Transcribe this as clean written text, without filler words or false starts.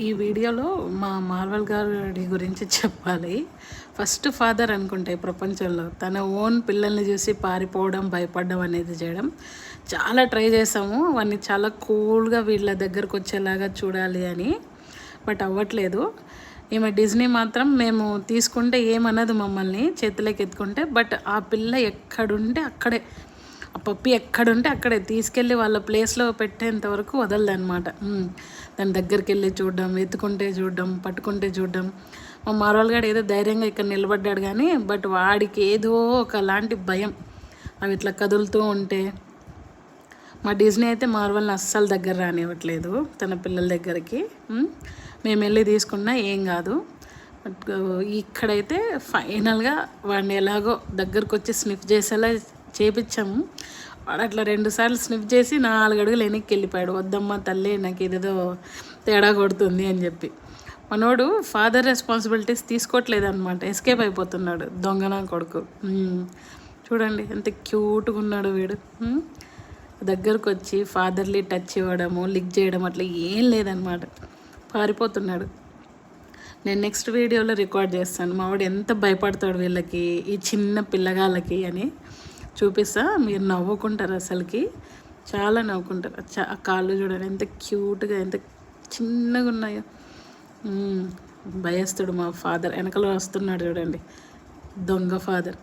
ఈ వీడియోలో మా మార్వల్ గారి గురించి చెప్పాలి. ఫస్ట్ ఫాదర్ అనుకుంటే ప్రపంచంలో తన ఓన్ పిల్లల్ని చూసి పారిపోవడం, భయపడడం అనేది చేయడం చాలా ట్రై చేసాము. అవన్నీ చాలా కూల్గా వీళ్ళ దగ్గరకు వచ్చేలాగా చూడాలి అని, బట్ అవ్వట్లేదు. ఈమె డిజ్నీ మాత్రం మేము తీసుకుంటే ఏమన్నది మమ్మల్ని చేతిలోకి ఎత్తుకుంటే, బట్ ఆ పిల్ల ఎక్కడుంటే అక్కడే, ఆ పప్పి ఎక్కడుంటే అక్కడే తీసుకెళ్ళి వాళ్ళ ప్లేస్లో పెట్టేంత వరకు వదలదనమాట. దాని దగ్గరికి వెళ్ళి చూడడం, ఎత్తుకుంటే చూడడం, పట్టుకుంటే చూడడం. మా మార్వల్ గాడు ఏదో ధైర్యంగా ఇక్కడ నిలబడ్డాడు కానీ, బట్ వాడికి ఏదో ఒకలాంటి భయం అవి ఇట్లా కదులుతూ ఉంటే. మా డిజ్నీ అయితే మార్వల్ని అస్సలు దగ్గర రానివ్వట్లేదు తన పిల్లల దగ్గరికి. మేము వెళ్ళి తీసుకున్నా ఏం కాదు. బట్ ఇక్కడైతే ఫైనల్గా వాడిని ఎలాగో దగ్గరకు వచ్చి స్నిఫ్ చేసేలా చేపించాము. వాడు అట్లా 2 సార్లు స్నిఫ్ చేసి 4 అడుగులు వెనక్కి వెళ్ళిపోయాడు. వద్దమ్మా తల్లి, నాకు ఇదేదో తేడా కొడుతుంది అని చెప్పి. మనోడు ఫాదర్ రెస్పాన్సిబిలిటీస్ తీసుకోవట్లేదు అనమాట, ఎస్కేప్ అయిపోతున్నాడు దొంగన కొడుకు. చూడండి ఎంత క్యూట్గా ఉన్నాడు వీడు. దగ్గరకు వచ్చి ఫాదర్లీ టచ్ ఇవ్వడము, లిక్ చేయడం అట్లా ఏం లేదనమాట, పారిపోతున్నాడు. నేను నెక్స్ట్ వీడియోలో రికార్డ్ చేస్తాను మావాడు ఎంత భయపడతాడు వీళ్ళకి, ఈ చిన్న పిల్లగాళ్ళకి అని చూపిస్తా. మీరు నవ్వుకుంటారు, అసలుకి చాలా నవ్వుకుంటారు. ఆ కాళ్ళు చూడండి ఎంత క్యూట్గా, ఎంత చిన్నగా ఉన్నాయో. భయస్తుడు మా ఫాదర్, వెనకలో వస్తున్నాడు చూడండి, దొంగ ఫాదర్.